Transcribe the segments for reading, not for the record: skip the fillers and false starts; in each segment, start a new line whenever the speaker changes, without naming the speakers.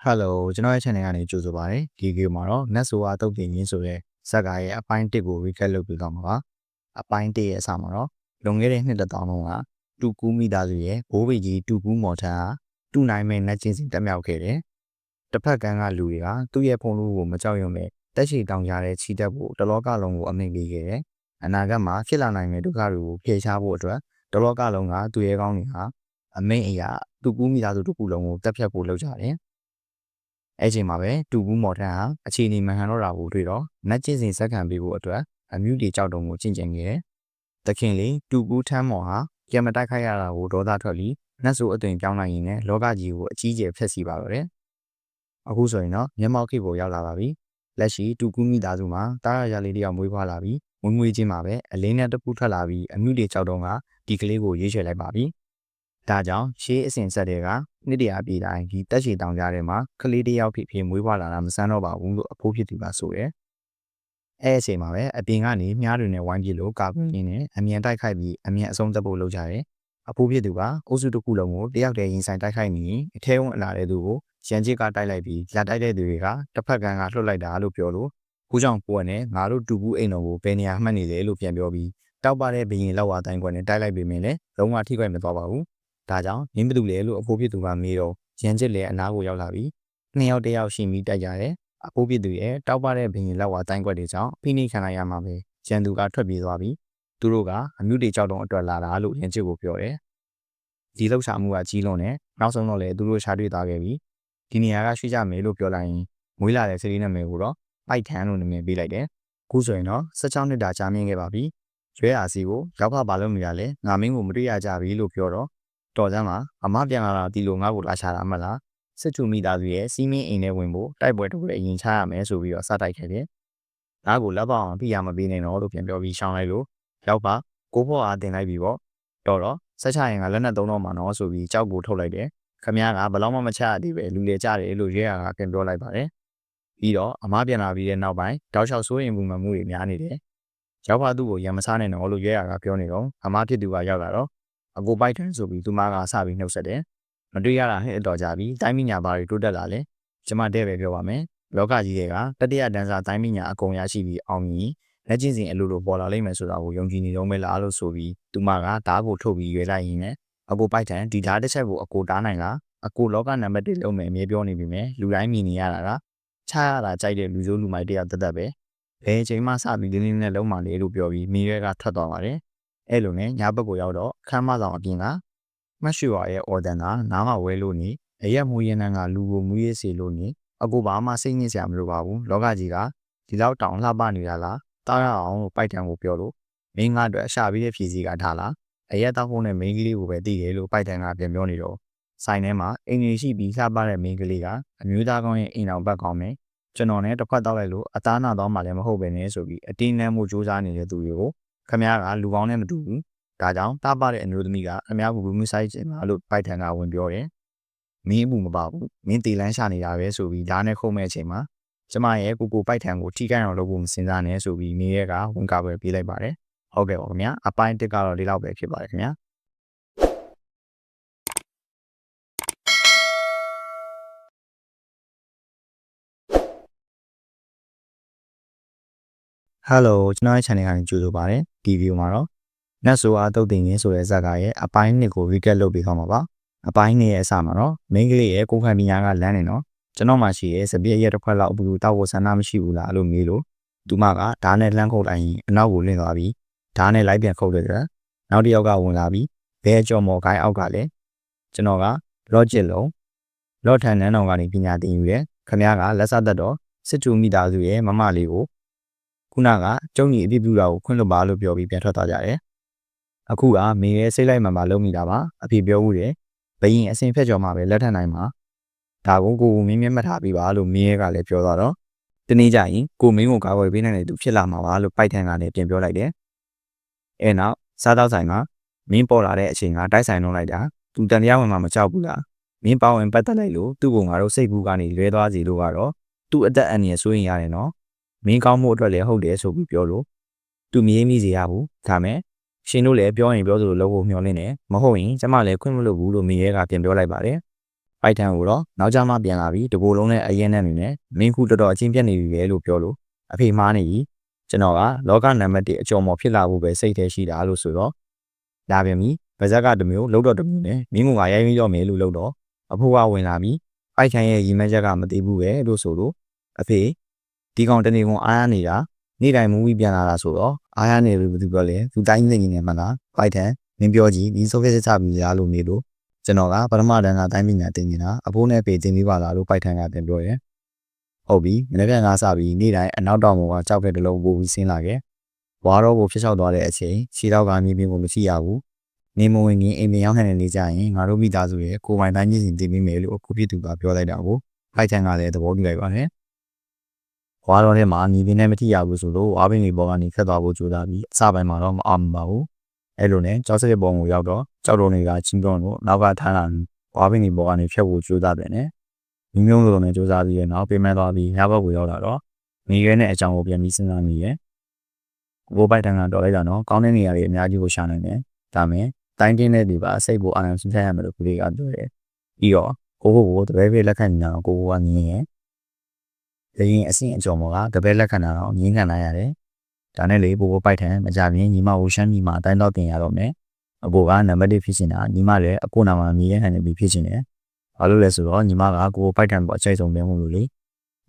Hello ကျွန်တော်ရဲ့ channel ကနေကြိုဆိုပါရစေဒီဗီဒီယိုမှာတော့နတ်ဆိုဝါတုတ်တင်ရင်းဆိုတဲ့ဇာတ်ကားရဲ့အပိုင်း1ကို recap လုပ်ပြသွားမှာပါအပိုင်း1ရဲ့အစမှာတော့လွန်ခဲ့တဲ့နှစ်တစ်တောင်လုံးကတူကူးမိသားစုရဲ့ဘိုးဘေကြီးတူကူးမော်ထန်ဟာတူနိုင်မဲ့နတ်ချင်းစီတက်မြောက်ခဲ့တယ်တစ်ဖက်ကန်းကလူတွေကသူ့ရဲ့ဖုံလို့ကိုမကြောက်ရွံ့ပဲတက်ရှိတောင်ကြတဲ့ချီတက်ဖို့တလောကလုံးကိုအမိန့်ပေးခဲ့တယ်အနာဂတ်မှာဖြစ်လာနိုင်တဲ့ဒုက္ခတွေကိုဖယ်ရှားဖို့အတွက်တလောကလုံးကသူရဲ့ကောင်းတွေဟာအမိန့်အရာတူကူးမိသားစုတစ်ခုလုံးကိုတက်ဖြတ်ဖို့လုပ်ကြတယ်အဲ့ချိန်မှာပဲတူကူးမော်ထန်ဟာအခြေအနေမှန်ကန်တော့တာကိုတွေ့တော့နတ်ကျင့်စဉ်စက္ကန့်ပေးဖို့အတွက်အမျိုးတွေကြောက်တုံကိုကျင့်ကြံခဲ့တယ်။တခင်လေးတူကူးထမ်းမော်ဟာကြံမတိုက်ခိုက်ရတာကိုဒေါသထွက်ပြီးနတ်ဆိုးအသွင်ပြောင်းလိုက်ရင်လည်းလောကကြီးကိုအကြီးကျယ်ဖျက်ဆီးပါတော့တယ်။အခုဆိုရင်တော့မျက်မှောက်ခေတ်ပေါ်ရောက်လာပါပြီ။လက်ရှိတူကူးမိသားစုမှာတားရရလေးတယောက်မွေးဖွားလာပြီးမွေးချင်းမှာပဲအလင်းနဲ့တပူထွက်လာပြီးအမျိုးတွေကြောက်တုံကဒီကလေးကိုရွေးချယ်လိုက်ပါပြီ။ဒါကြောင့်ရှေးအစဉ်ဆက်တွေကနှစ်တရာပြည်တိုင်းဒီတက်ရှိတောင်ကြားထဲမှာကလေးတယောက်ဖြစ်မွေးဖွားလာတာမဆန်းတော့ပါဘူးလို့အဖိုးဖြစ်သူကဆိုတယ်။အဲ့အချိန်မှာပဲအပြင်ကနေမြားတွေနဲ့ဝိုင်းပြလို့ကာကွယ်ရင်းနဲ့အမြန်တိုက်ခိုက်ပြီးအမြန်အဆုံးသတ်ဖို့လုပ်ကြတယ်။အဖိုးဖြစ်သူကအုပ်စုတစ်ခုလုံးကိုတယောက်တည်းရင်ဆိုင်တိုက်ခိုက်နေရင်အထဲဝင်လာတဲ့သူကိုရန်ချစ်ကတိုက်လိုက်ပြီးလက်တိုက်တဲ့သူတွေကတစ်ဖက်ကန်းကလှုပ်လိုက်တာလို့ပြောလို့ကိုကြောင့်ပိုးနဲ့ငါတို့တူဘူးအိမ်တော်ကိုဘယ်နေရာမှတ်နေလဲလို့ပြန်ပြောပြီးတောက်ပတဲ့ဘရင်လောက်ဝါတိုင်းကွက်နဲ့တိုက်လိုက်ပေမဲ့လည်းလုံးဝထိခိုက်မသွားပါဘူး။ဒါကြောင့်မင်းဘသူလဲလို့အဖိုးဖြစ်သူကမေးတော့ရန်ချစ်လည်းအနားကိုရောက်လာပြီးနှစ်ယောက်တယောက်ရှိမိတိုက်ကြတယ်အဖိုးဖြစ်သူရဲ့တောက်ပတဲ့ဘရင်လောက်ဝါတိုင်းကွက်တွေကြောင့်ဖိနှိပ်ခံလိုက်ရမှာပဲရန်သူကထွက်ပြေးသွားပြီးသူတို့ကအမျိုးတွေကြောက်တုံအတွက်လာတာလို့ရန်ချစ်ကိုပြောတယ်ဒီလှုပ်ရှားမှုကကြီးလွန်တယ်နောက်ဆုံးတော့လေသူတို့ရှာတွေ့သွားခဲ့ပြီးဒီနေရာကရွှေ့ကြမယ်လို့ပြောလိုက်ရင်မွေးလာတဲ့စရီနာမည်ကိုတော့ပိုက်ထန်လို့နာမည်ပေးလိုက်တယ်ခုဆိုရင်တော့16နှစ်တာကြာမြင့်ခဲ့ပါပြီရွဲအာစီကိုရောက်ဖပါလို့နေရလဲငါမင်းကိုမတွေ့ရကြပြီလို့ပြောတော့တော်စမ်းမှာအမပြန်လာတာဒီလိုငါ့ကိုလာရှာတာမလားစစ်တူမိသားစုရဲ့စီးမင်းအိမ်ထဲဝင်ဖို့တိုက်ပွဲတစ်ခုလည်းအရင်ချရမယ်ဆိုပြီးတော့စတိုက်ခဲ့တယ်။ဒါကိုလက်ပေါအောင်ဖိရမပေးနိုင်တော့လို့ပြန်ပြောပြီးရှောင်းလိုက်လို့ရောက်ပါကိုဖို့အားတင်လိုက်ပြီပေါ့။တော့ဆက်ချရင်ကလက်နဲ့သုံးတော့မှနော်ဆိုပြီးကြောက်ကိုထုတ်လိုက်တယ်။ခမည်းကဘလောက်မှမချရသေးပဲလူလေကြတယ်လို့ရဲရကပြန်ပြောလိုက်ပါတယ်။ပြီးတော့အမပြန်လာပြီးတဲ့နောက်ပိုင်းတောက်လျှောက်စိုးရင်မှုမှမှုတွေများနေတယ်။ရောက်ပါသူ့ကိုရံမစားနိုင်တော့လို့ရဲရကပြောနေတော့အမဖြစ်သူကရောက်လာတော့အကိုပိုက်ထန်ဆိုပြီးသူမကစပြီးနှုတ်ဆက်တယ်။မတွေ့ရတာဟဲ့အတော်ကြပြီတိုင်းမိညာဘာတွေတိုးတက်လာလဲကျမတဲ့ပဲပြောပါမယ်လောကကြီးတွေကတတိယတန်းစားတိုင်းမိညာအကုန်ရရှိပြီးအောင်မြင်လက်ချင်းစဉ်အလိုလိုပေါ်လာလိမ့်မယ်ဆိုတာကိုယုံကြည်နေတော့မဲလားလို့ဆိုပြီးသူမကဓာတ်ကိုထုတ်ပြီးရွေလိုက်ရင်းနဲ့အကိုပိုက်ထန်ဒီဓာတ်တစ်ချက်ကိုအကိုတားနိုင်လားအကိုလောကနံပါတ်1လုံးမယ်အမြဲပြောနေပြီမယ်လူတိုင်းမြင်နေရတာကချရတာကြိုက်တဲ့လူစိုးလူမိုက်တယောက်တက်ပဲဘယ်ချိန်မှစပြီးတင်းတင်းနဲ့လုံးမှလေလို့ပြောပြီးမိရဲကထွက်သွားပါတယ်အဲ့လိုနဲ့ညဘက်ကိုရောက်တော့ခမ်းမဆောင်အပြင်ကမတ်ရွှေဝါရဲ့အော်ဒန်ကနားမဝဲလို့နေအရက်မူရင်နန်းကလူကိုမူရေးစီလို့နေအကူဘာမှစိတ်ညစ်စရာမလိုပါဘူးလောကကြီးကဒီလောက်တောင်လှပနေတာလားတားရအောင်လို့ပိုက်တံကိုပြောလို့မင်းကအတွက်အရှာပြီးတဲ့ဖြည့်စည်းကထားလားအရက်တောက်ဖို့နဲ့မိန်းကလေးကိုပဲတည်တယ်လို့ပိုက်တံကပြန်ပြောနေတော့ဆိုင်ထဲမှာအင်္ဂလိပ်ရှိပြီးလှပတဲ့မိန်းကလေးကအမျိုးသားကောင်းရဲ့အိမ်တော်ဘက်ကောင်းမယ်ကျွန်တော်နဲ့တစ်ခွက်တောက်လိုက်လို့အသားနာတော့မှလည်းမဟုတ်ပဲနဲ့ဆိုပြီးအတင်းနှမ်းမှုစူးစမ်းနေတဲ့သူတွေကိုခမည်းကလူကောင်းနဲ့မတူဘူးဒါကြောင့်တားပတဲ့အမျိုးသမီးကအများကိုဘူးဆိုင်ချင်လားလို့ပိုက်ထန်ကဝင်ပြောတယ်။မင်းအမှုမပါဘူး။မင်းတီလန်းရှာနေတာပဲဆိုပြီးဓာတ်နဲ့ခုံမဲ့အချိန်မှာကျမရဲ့ကိုပိုက်ထန်ကိုထိခိုက်အောင်လုပ်ဖို့မစင်စားနဲ့ဆိုပြီးနေရဲကဝန်ကာပဲပေးလိုက်ပါတယ်။ဟုတ်ကဲ့ပါခင်ဗျာ။အပိုင်း1ကတော့ဒီလောက်ပဲဖြစ်ပါတယ်ခင်ဗျာ။ Hello ကျွန်တော်ရဲ့ channel ကနေကြိုဆိုပါရစေဒီဗီဒီယိုမှာတော့နတ်ဆိုအားတုတ်တင်ရင်းဆိုတဲ့ဇာတ်ကားရဲ့အပိုင်း2ကို recap လုပ်ပေးသွားမှာပါအပိုင်း2ရဲ့အစမှာတော့မိန်းကလေးရဲ့ကိုယ်ခံပညာကလမ်းနေတော့ကျွန်တော်မှရှိရဲ့စပြည့်ရက်တစ်ခွက်လောက်အပူတောက်ဖို့ဆန္ဒမရှိဘူးလားလို့မေးလို့သူမကဓာတ်နဲ့လှမ်းခုတ်လိုက်ရင်အနောက်ကိုလင့်သွားပြီးဓာတ်နဲ့လိုက်ပြန်ခုတ်တဲ့အတွက်နောက်တစ်ယောက်ကဝင်လာပြီးဘဲကြော်မော်ကိုင်းအောက်ကလည်းကျွန်တော်ကလော့ဂျစ်လုံးလော့ထန်နန်းတော်ကနေပညာသင်ယူရဲခမည်းကလက်ဆက်သက်တော့စစ်တူမိသားစုရဲ့မမလေးကိုခုနကကျုံကြီးအပြစ်ပြုတာကိုခွင့်လွှတ်ပါလို့ပြောပြီးပြန်ထွက်သွားကြတယ်။အခုကမင်းရဲ့စိတ်လိုက်မှန်မှလုံးမိတာပါ။အဖေပြောဦးတယ်။ဘယင်အစင်ဖက်ကြော်မှပဲလက်ထပ်နိုင်မှာ။ဒါကိုမင်းမျက်မှတ်ထားပြီးပါလို့မင်းရဲ့ကလည်းပြောသွားတော့တနေ့ကျရင်ကိုမင်းကိုကာကွယ်ပေးနိုင်တဲ့သူဖြစ်လာမှာပါလို့ပိုက်ထန်ကလည်းပြန်ပြောလိုက်တယ်။အဲနောက်စားတောက်ဆိုင်ကမင်းပေါ်လာတဲ့အချိန်ကတိုက်ဆိုင်လုံးလိုက်တာသူတန်တရားဝင်မှမကြောက်ဘူးလား။မင်းပါဝင်ပတ်သက်လိုက်လို့သူ့ကိုငါတို့စိတ်ကူးကနေလွဲသွားစီလို့ကတော့သူ့အသက်အန္တရာယ်စိုးရင်ရတယ်နော်။မင်းကောင်းမှုအတွက်လည်းဟုတ်တယ်ဆိုပြီးပြောလို့သူမရေးမိစေရဘူးဒါမဲ့ရှင်တို့လည်းပြောရင်ပြောသလိုလုပ်ဖို့မျှော်လင့်တယ်မဟုတ်ရင်ကျမလည်းခွင့်မလို့ဘူးလို့မိရဲကပြန်ပြောလိုက်ပါတယ် ပိုက်ထန်ကိုတော့နောက်ကျမှပြန်လာပြီးတကိုယ်လုံးနဲ့အရင်နဲ့နေနဲ့မင်းခုတော်တော်အချင်းပြတ်နေပြီပဲလို့ပြောလို့အဖေမှားနေပြီကျွန်တော်ကလောကနံပါတ်1အကျော်မော်ဖြစ်လာဖို့ပဲစိတ်ထဲရှိတာလို့ဆိုတော့လာပြန်ပြီဗဇက်ကတမျိုးလှုပ်တော့တမျိုးနဲ့မင်းကရိုင်းပြီးတော့မယ်လို့လှုပ်တော့အဖိုးကဝင်လာပြီးပိုက်ထန်ရဲ့ရီမန်းချက်ကမသေးဘူးပဲလို့ဆိုလို့အဖေဒီကောင်တနေကုန်အားရနေတာနေ့တိုင်းမူးပြီးပြန်လာတာဆိုတော့အားရနေလို့ဘယ်သူပြောလဲသူတိုင်းနေနေမှလားပိုက်ထန်မင်းပြောကြည့်ဒီဆိုဖက်စစ်ချပြီးလားလို့နေလို့ကျွန်တော်ကပထမတန်းကတိုင်းပညာတင်နေတာအဖိုးနဲ့ပေတင်ပြီးပါလားလို့ပိုက်ထန်ကတင်ပြောတယ်ဟုတ်ပြီမနေ့ကငါစပြီးနေ့တိုင်းအနောက်တောင်ပေါ်ကကြောက်တဲ့တလုံးပို့ပြီးဆင်းလာခဲ့ဝါတော့ကိုဖျက်လျှောက်သွားတဲ့အချိန်ခြေတော့ကမြေပြင်ကိုမရှိရဘူးနေမဝင်ခင်အိမ်မရောက်နိုင်နေကြရင်ငါတို့မိသားစုရဲ့ကိုယ်ပိုင်တိုင်းပြည်စီတင်ပြီးမယ်လို့အခုဖြစ်သူကပြောလိုက်တာကိုဖိုက်ထန်ကလည်းသဘောတူလိုက်ပါတယ်ဝါတော့ထဲမှာမြေပြင်နဲ့မထိရဘူးဆိုလို့ဝါပင်တွေပေါ်ကနေခတ်သွားဖို့ကြိုးစားပြီးအစပိုင်းမှာတော့မအောင်ပါဘူးအဲ့လိုနဲ့ကြောက်စတဲ့ပုံကိုရောက်တော့ကြောက်တော်တွေကချင်းပြောလို့နောက်ကထမ်းလာပြီးဝါပင်တွေပေါ်ကနေဖြတ်ဖို့ကြိုးစားတယ်နဲ့မျိုးမျိုးလိုနဲ့ကြိုးစားပြီးတဲ့နောက်ပြင်မဲ့သွားပြီးညဘက်ကိုရောက်လာတော့မိရဲနဲ့အကြောင်းကိုပြန်ပြီးစဉ်းစားနေရဲ့ဘိုးပိုက်တန်ကတော်လိုက်တာနော်ကောင်းတဲ့နေရာတွေအများကြီးကိုရှာနိုင်တယ်ဒါမဲ့တိုင်းတင်းတဲ့ဒီပါစိတ်ကိုအာရုံစူးစိုက်ရမယ်လို့ကိုလေးကပြောတယ်ပြီးတော့ကိုတပည့်ပြလက်ခံနေတာကိုကငင်းရဲ့ရင်အဆင့်အကျော်မော်ကတပည့်လက်ခံတာတော့ငင်းခံလိုက်ရတယ်ဒါနဲ့လေဘိုးပိုက်ထန်မကြပြင်းညီမကိုရှမ်းညီမအတိုင်းတော့တင်ရတော့မယ်အကိုကနံပါတ်1ဖြစ်နေတာညီမလည်းအကိုနာမှာမြည်ရဟန်နေပြီးဖြစ်နေတယ်ဘာလို့လဲဆိုတော့ညီမကကိုပိုက်ထန်ပေါ်အချိတ်ဆုံးပဲမို့လို့လေ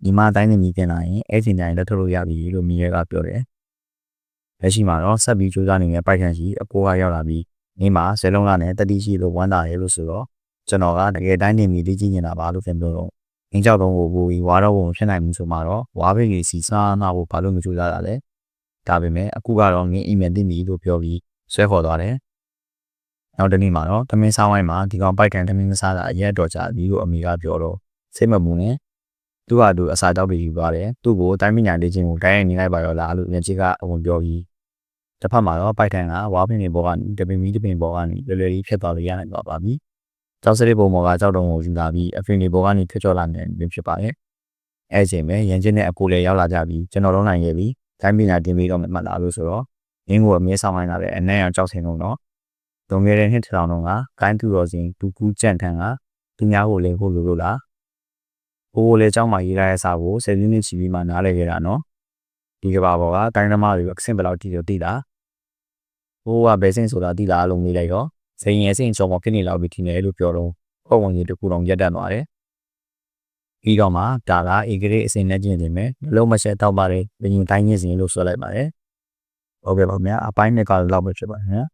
ညီမအတိုင်းနေမြည်တင်လာရင်အဲ့ချိန်တိုင်းလက်ထုတ်လို့ရပြီလို့မြည်ရကပြောတယ်လက်ရှိမှာတော့ဆက်ပြီးကြိုးစားနေတဲ့ပိုက်ထန်ရှိအကိုကရောက်လာပြီးနေမှာဇဲလုံးလာနဲ့တတိရှိလို့ဝမ်းသာတယ်လို့ဆိုတော့ကျွန်တော်ကတကယ်တိုင်းနေမြည်လေးကြည့်နေတာပါလို့ပြန်ပြောတော့ငင်းကြောက်တော့ကိုပိုးပြီးဝါတော့ဘုံဖြစ်နိုင်မှုဆိုမှတော့ဝါဖိတ်ကြီးစီစားနာဖို့ဘာလို့မကြိုးစားတာလဲဒါပေမဲ့အခုကတော့ငင်းအိမ်မက်တင်ပြီလို့ပြောပြီးဆွဲခေါ်သွားတယ်နောက်တနေ့မှာတော့သမင်းစားဝိုင်းမှာဒီကောင်ပိုက်ထန်သမင်းမစားတာအရက်တော်ကြပြီလို့အမေကပြောတော့စိတ်မပူနဲ့သူကသူအစာတောက်တွေယူသွားတယ်သူ့ကိုတိုင်းပညာလေးချင်းကိုတိုင်းရိုက်နေလိုက်ပါရောလားလို့ညချစ်ကအဝင်ပြောပြီးတစ်ဖက်မှာတော့ပိုက်ထန်ကဝါပင်တွေပေါ်ကနေတပင်မီတပင်ပေါ်ကနေလွယ်လွယ်လေးဖြတ်သွားလို့ရနိုင်ပါပြီကျောက်စရိတ်ပုံပေါ်ကကြောက်တုံးကိုယူလာပြီးအဖင်တွေပေါ်ကနေထွက်ကျော်လာနေပြီဖြစ်ပါတယ်အဲ့ချိန်ပဲရန်ချင်းနဲ့အကိုလည်းရောက်လာကြပြီးကျွန်တော်တို့နိုင်ခဲ့ပြီးတိုင်းပညာတင်ပြီးတော့မှတ်လာလို့ဆိုတော့ငင်းကိုအမြဲဆောင်နိုင်လာတဲ့အနက်ရောင်ကြောက်စင်ကုန်တော့လွန်ခဲ့တဲ့နှစ်ထောင်တော့ကကိုင်းသူတော်စင်ဒူကူးကြန့်ထန်ကသူများကိုလည်းဖို့လို့လားဘိုးလည်းเจ้าမှာရေးထားတဲ့စာကို10မိနစ်ချီပြီးမှနားလည်ခဲ့တာနော်ဒီကဘာပေါ်ကတိုင်းသမားတွေအဆင့်ဘယ်လောက်ထိတော့သိတာဘိုးကဘယ်ဆင့်ဆိုတာသိလားလို့မေးလိုက်တော့ဇင်ရဲ့ဆင့်ချော်မဖြစ်နေလောက်ပြီးထင်တယ်လို့ပြောတော့ပုံဝင်ကြီးတကူတော့ရက်တက်သွားတယ်ပြီးတော့မှဒါကဧကရေအစင်နဲ့ကျင်တင်မယ်မလုံးမချက်တောက်ပါတယ်ဘရင်တိုင်းညစ်စင်လို့ဆိုလိုက်ပါတယ်ဟုတ်ကဲ့ပါခင်ဗျာအပိုင်းနဲ့ကတော့လောက်ပဲဖြစ်ပါတယ်နော်